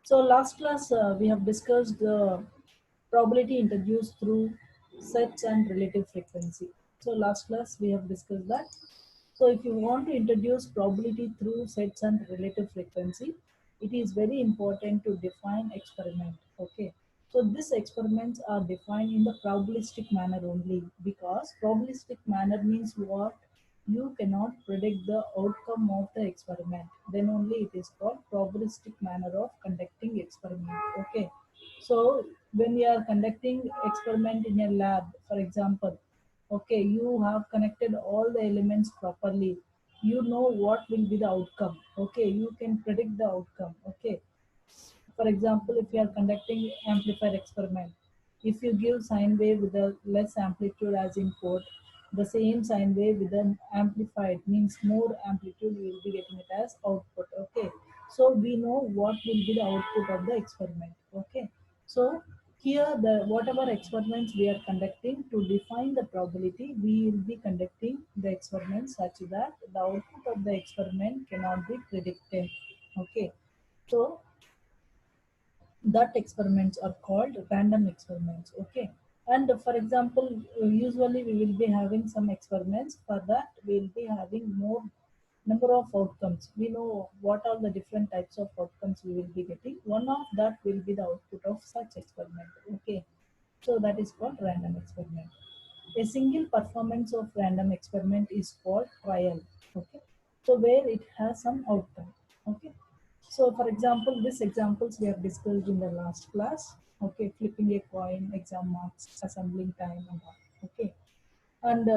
So last class we have discussed the probability introduced through sets and relative frequency. So last class we have discussed that. So if you want to introduce probability through sets and relative frequency, it is very important to define experiment. Okay. So these experiments are defined in the probabilistic manner only, because probabilistic manner means what? You cannot predict the outcome of the experiment. Then only it is called probabilistic manner of conducting experiment. Okay. So when we are conducting experiment in a lab, for example, okay, you have connected all the elements properly, you know what will be the outcome. Okay, you can predict the outcome. Okay, for example, if you are conducting amplifier experiment, if you give sine wave with a less amplitude as input, the same sine wave with an amplified means more amplitude, you will be getting it as output. Okay, so we know what will be the output of the experiment. Okay, so here the whatever experiments we are conducting, to define the probability, we will be conducting the experiment such that the output of the experiment cannot be predicted. Okay, so that experiments are called random experiments. Okay, and for example, usually we will be having some experiments. For that we will be having more number of outcomes. We know what are the different types of outcomes we will be getting. One of that will be the output of such experiment. Okay, so that is called random experiment. A single performance of random experiment is called trial. Okay, so where it has some outcome. Okay, so for example, these examples we have discussed in the last class. Okay, flipping a coin, exam marks, assembling time, and all. Okay, and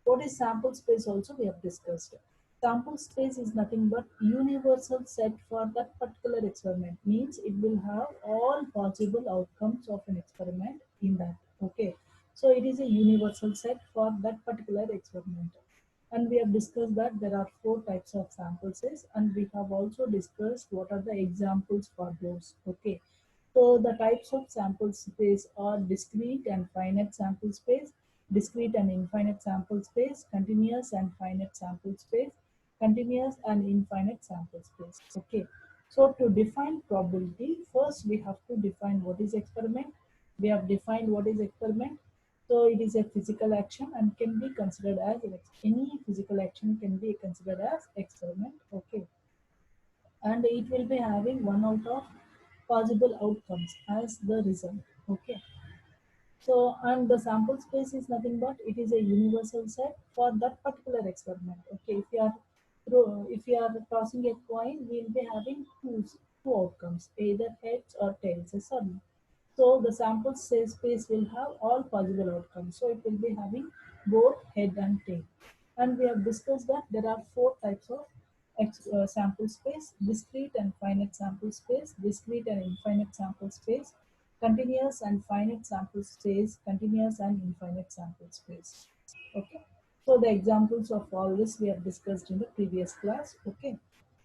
what is sample space also we have discussed. Sample space is nothing but universal set for that particular experiment. Means it will have all possible outcomes of an experiment in that. Okay, so it is a universal set for that particular experiment. And we have discussed that there are four types of sample sets, and we have also discussed what are the examples for those. Okay, so the types of sample space are discrete and finite sample space, discrete and infinite sample space, continuous and finite sample space, continuous and infinite sample space. Okay, so to define probability, first we have to define what is experiment. We have defined what is experiment. So it is a physical action and can be considered as any physical action can be considered as experiment. Okay, and it will be having one out of possible outcomes as the result. Okay, so and the sample space is nothing but it is a universal set for that particular experiment. Okay, if you are tossing a coin, we will be having two outcomes, either heads or tails, yes or no. So the sample space will have all possible outcomes, so it will be having both head and tail. And we have discussed that there are four types of sample space: discrete and finite sample space, discrete and infinite sample space, continuous and finite sample space, continuous and infinite sample space. Okay, so the examples of all this we have discussed in the previous class. Okay,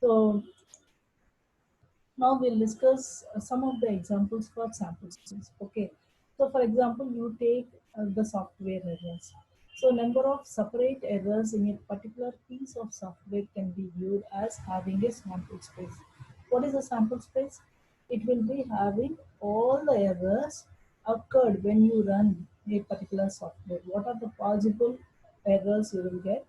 so now we'll discuss some of the examples for sample space. Okay, so for example, you take the software errors. So number of separate errors in a particular piece of software can be viewed as having a sample space. What is a sample space? It will be having all the errors occurred when you run a particular software. What are the possible errors you will get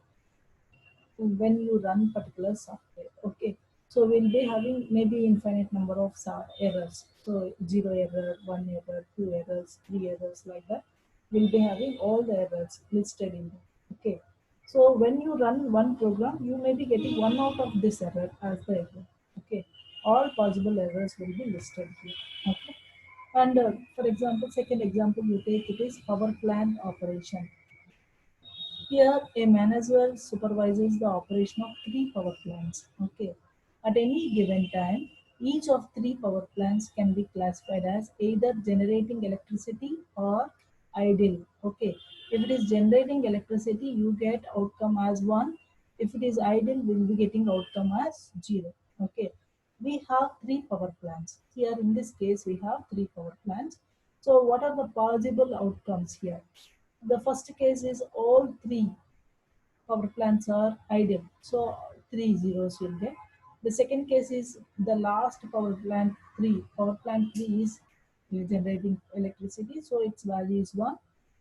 when you run particular software? Okay, so we'll be having maybe infinite number of errors. So zero error, one error, two errors, three errors, like that. We'll be having all the errors listed in there. Okay, so when you run one program, you may be getting one out of this error as the error. Okay, all possible errors will be listed here. Okay, and for example, second example you take, it is power plant operation. Here, a manager supervises the operation of three power plants. Okay. At any given time, each of three power plants can be classified as either generating electricity or idle. Okay. If it is generating electricity, you get outcome as 1. If it is idle, we'll be getting outcome as 0. Okay. We have three power plants. Here in this case, we have three power plants. So what are the possible outcomes here? The first case is all three power plants are idle. So three zeros will get. The second case is the last power plant 3. Power plant 3 is generating electricity, so its value is 1,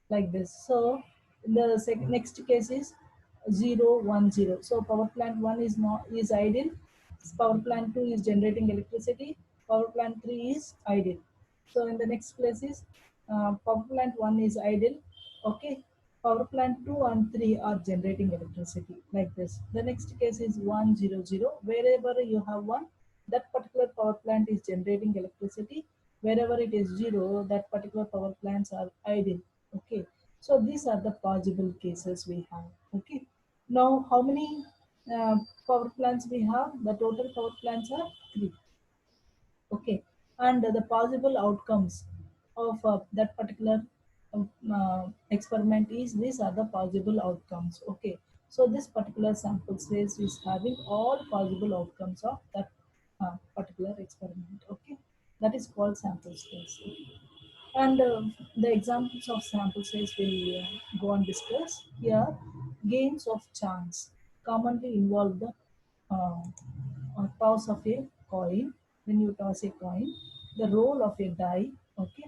like this. So the next case is 0, 1, 0. So power plant 1 is not is idle. Power plant 2 is generating electricity. Power plant 3 is idle. So in the next place is power plant 1 is idle. Okay. Power plant 2 and 3 are generating electricity, like this. The next case is 1, 0, 0. Wherever you have 1, that particular power plant is generating electricity. Wherever it is 0, that particular power plants are idle. Okay. So these are the possible cases we have. Okay. Now how many uh, power plants we have? The total power plants are 3. Okay. And the possible outcomes of that particular experiment is these are the possible outcomes. Okay. So this particular sample space is having all possible outcomes of that particular experiment. Okay. That is called sample space. And the examples of sample space will go and discuss here. Games of chance commonly involve the uh, toss of a coin. When you toss a coin, the roll of a die, okay,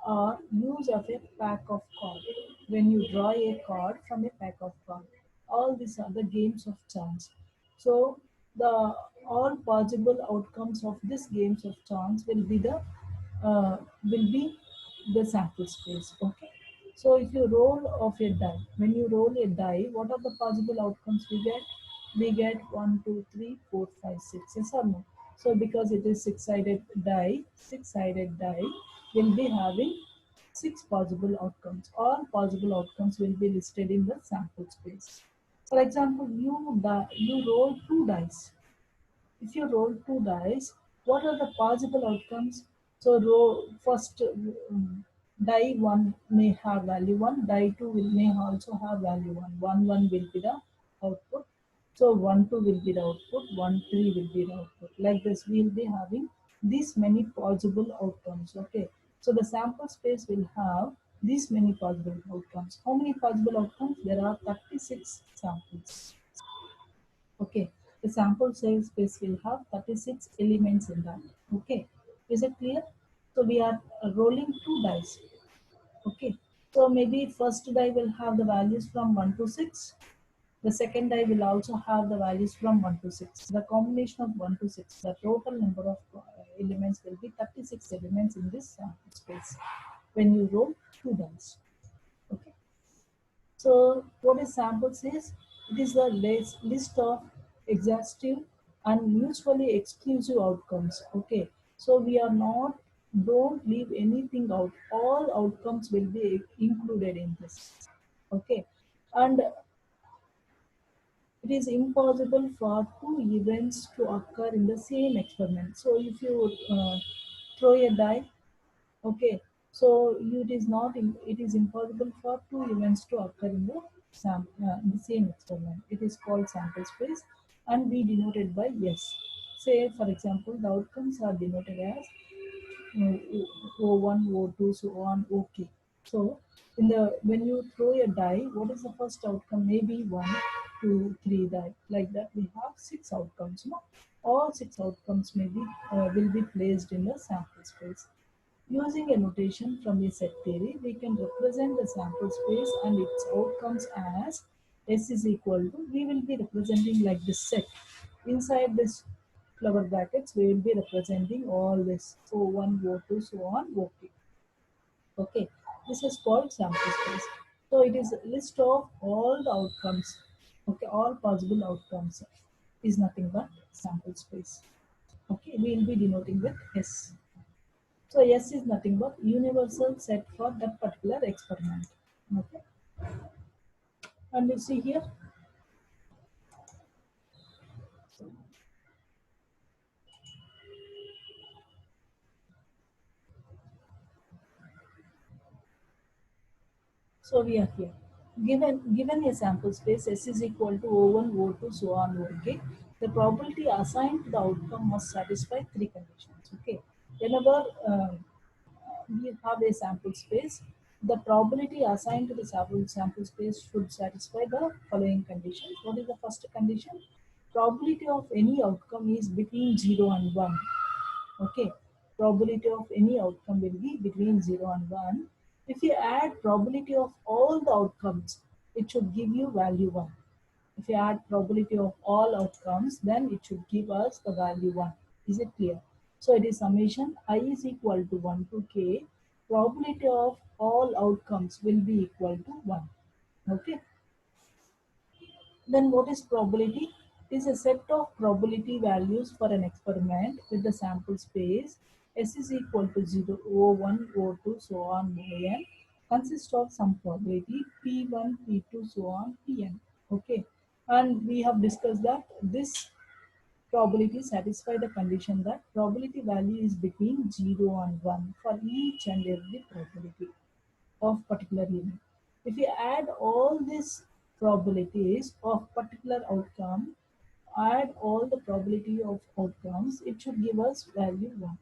or use of a pack of cards. When you draw a card from a pack of cards, all these are the games of chance. So the all possible outcomes of these games of chance will be the sample space. Okay. So if you roll of a die, when you roll a die, what are the possible outcomes we get? We get 1, 2, 3, 4, 5, 6. Yes or no? So because it is six-sided die will be having 6 possible outcomes. All possible outcomes will be listed in the sample space. For example, you roll 2 dice. If you roll 2 dice, what are the possible outcomes? So roll first die one may have value one, die two will may also have value one. One will be the output. So 1, 2 will be the output, 1, 3 will be the output. Like this, we will be having these many possible outcomes. Okay. So the sample space will have these many possible outcomes. How many possible outcomes? There are 36 samples. Okay, the sample size space will have 36 elements in that. Okay, is it clear? So we are rolling 2 dice. Okay, so maybe first die will have the values from 1 to 6. The second die will also have the values from 1 to 6. The combination of 1 to 6, the total number of elements will be 36 elements in this sample space when you roll 2 dice. Okay. So what is sample says? It is the list of exhaustive and mutually exclusive outcomes. Okay. So we are not don't leave anything out. All outcomes will be included in this. Okay. And it is impossible for two events to occur in the same experiment. So if you throw a die. Okay, so it is not it is impossible for two events to occur in the in the same experiment. It is called sample space and we denote it by yes. Say for example, the outcomes are denoted as O1, O2, so on, OK. So in the when you throw a die, what is the first outcome? Maybe 1, 2, 3 die. Like that, we have 6 outcomes. No? All 6 outcomes will be placed in the sample space. Using a notation from a set theory, we can represent the sample space and its outcomes as S is equal to, we will be representing like this set. Inside this flower brackets, we will be representing all this O1, O2, so on, OK. Okay, this is called sample space. So it is a list of all the outcomes. Okay, all possible outcomes is nothing but sample space. Okay, we will be denoting with S. So S is nothing but universal set for that particular experiment. Okay. And you see here. So we are here. Given a sample space S is equal to O1, O2, so on, OK. The probability assigned to the outcome must satisfy 3 conditions. Okay. Whenever we have a sample space, the probability assigned to the sample space should satisfy the following conditions. What is the first condition? probability of any outcome is between 0 and 1. Okay, probability of any outcome will be between 0 and 1. If you add probability of all the outcomes, it should give you value 1. If you add probability of all outcomes, then it should give us the value 1. Is it clear? So it is summation I is equal to 1 to k. Probability of all outcomes will be equal to 1. Okay. Then what is probability? It is a set of probability values for an experiment with the sample space S is equal to 0, O1, O2, so on, An, consists of some probability P1, P2, so on, Pn. Okay. And we have discussed that this probability satisfy the condition that probability value is between 0 and 1 for each and every probability of particular event. If you add all these probabilities of particular outcome, add all the probability of outcomes, it should give us value 1.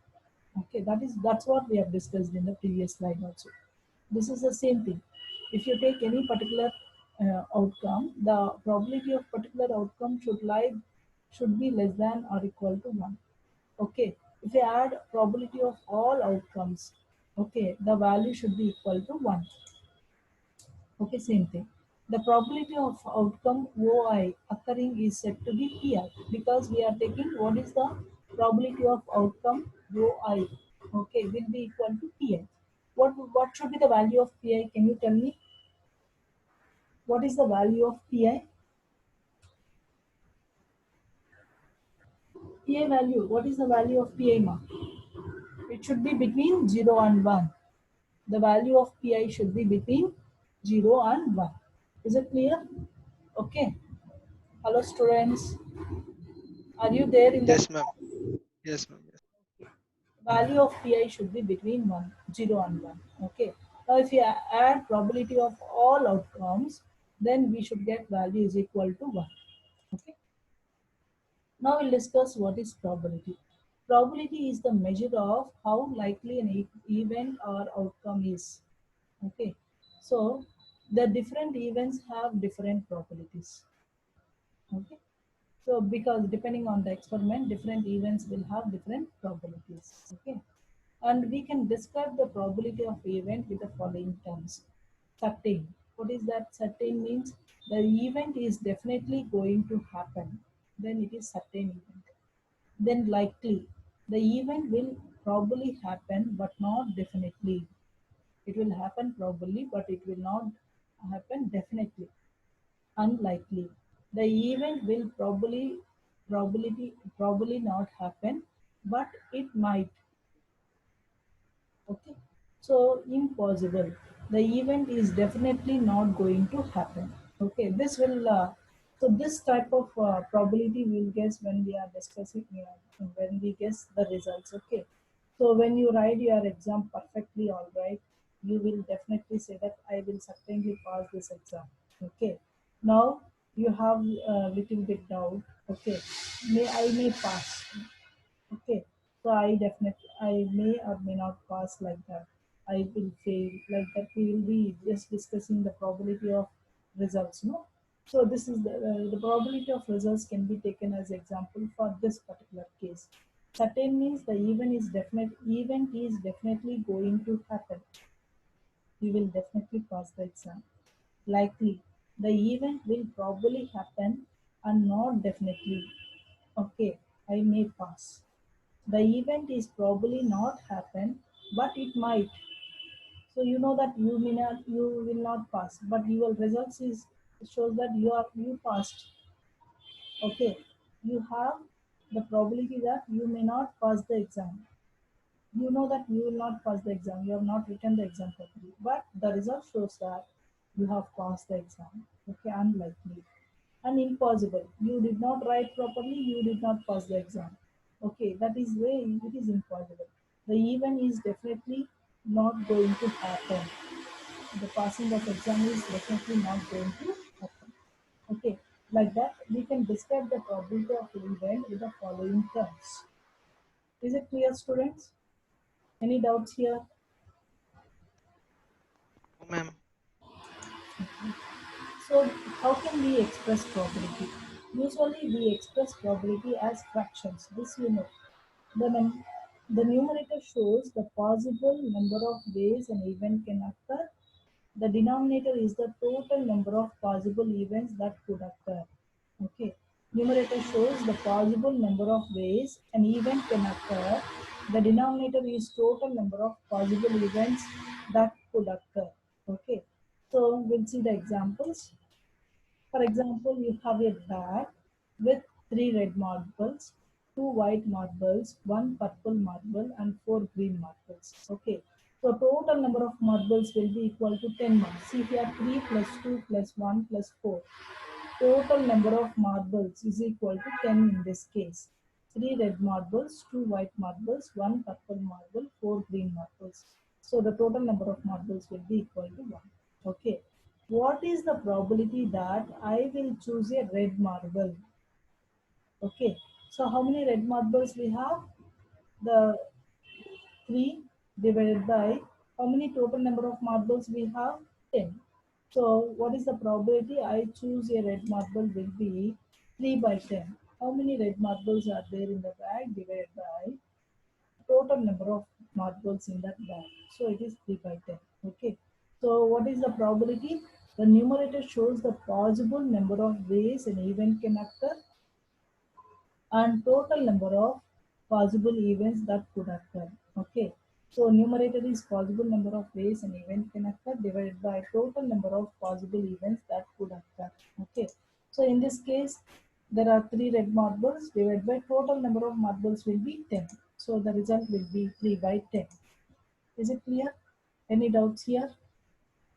Okay, that's what we have discussed in the previous slide also. This is the same thing. If you take any particular outcome, the probability of particular outcome should be less than or equal to 1. Okay, if you add probability of all outcomes, okay, the value should be equal to 1. Okay, same thing. The probability of outcome OI occurring is said to be PI because we are taking what is the probability of outcome OI. Okay, will be equal to PI. What should be the value of PI? Can you tell me what is the value of PI? PI value. What is the value of PI, ma? It should be between 0 and 1. The value of PI should be between 0 and 1. Is it clear? Okay. Hello, students. Are you there in the Yes, ma'am. class? Yes, ma'am. Yes. Value of Pi should be between 0 and 1. Okay. Now, if you add probability of all outcomes, then we should get value is equal to 1. Okay. Now we'll discuss what is probability. Probability is the measure of how likely an event or outcome is. Okay. So the different events have different probabilities. Okay. So because depending on the experiment, different events will have different probabilities. Okay. And we can describe the probability of event with the following terms. Certain. What is that? Certain means the event is definitely going to happen. Then it is certain event. Then likely. The event will probably happen but not definitely. It will happen probably but it will not happen definitely. Unlikely. The event will probably not happen, but it might. Okay. So impossible. The event is definitely not going to happen. Okay. So this type of probability we'll guess when we are discussing when we guess the results. Okay. So when you write your exam perfectly, all right, you will definitely say that I will certainly pass this exam. Okay. Now you have a little bit doubt. Okay. I may pass. Okay, so I may or may not pass like that. I will fail like that. We will be just discussing the probability of results, no? So this is the probability of results can be taken as example for this particular case. Certain means the event is definitely going to happen. You will definitely pass the exam. Likely, the event will probably happen and not definitely. Okay, I may pass. The event is probably not happen, but it might. So you know that you will not pass, but your results is shows that you passed. Okay, you have the probability that you may not pass the exam. You know that you will not pass the exam. You have not written the exam properly, but the result shows that you have passed the exam. Okay, unlikely and impossible. You did not write properly, you did not pass the exam. Okay, that is way it is impossible. The event is definitely not going to happen. The passing of exam is definitely not going to happen. Okay, like that we can describe the probability of the event with the following terms. Is it clear, students? Any doubts here? No, ma'am. So how can we express probability? Usually we express probability as fractions. This you know. The numerator shows the possible number of ways an event can occur. The denominator is the total number of possible events that could occur. Okay. Numerator shows the possible number of ways an event can occur. The denominator is total number of possible events that could occur. Okay. So we'll see the examples. For example, you have a bag with 3 red marbles, 2 white marbles, 1 purple marble, and 4 green marbles. Okay. So total number of marbles will be equal to 10 marbles. See here 3 plus 2 plus 1 plus 4. Total number of marbles is equal to 10 in this case. 3 red marbles, 2 white marbles, 1 purple marble, 4 green marbles. So the total number of marbles will be equal to 1. Okay. What is the probability that I will choose a red marble? Okay. So how many red marbles we have? The 3 divided by how many total number of marbles we have? 10. So what is the probability I choose a red marble will be 3 by 10. How many red marbles are there in the bag divided by total number of marbles in that bag. So it is 3 by 10. Okay. So what is the probability? The numerator shows the possible number of ways an event can occur and total number of possible events that could occur. Okay. So numerator is possible number of ways an event can occur divided by total number of possible events that could occur. Okay. So in this case, there are 3 red marbles divided by total number of marbles will be 10. So the result will be 3 by 10. Is it clear? Any doubts here?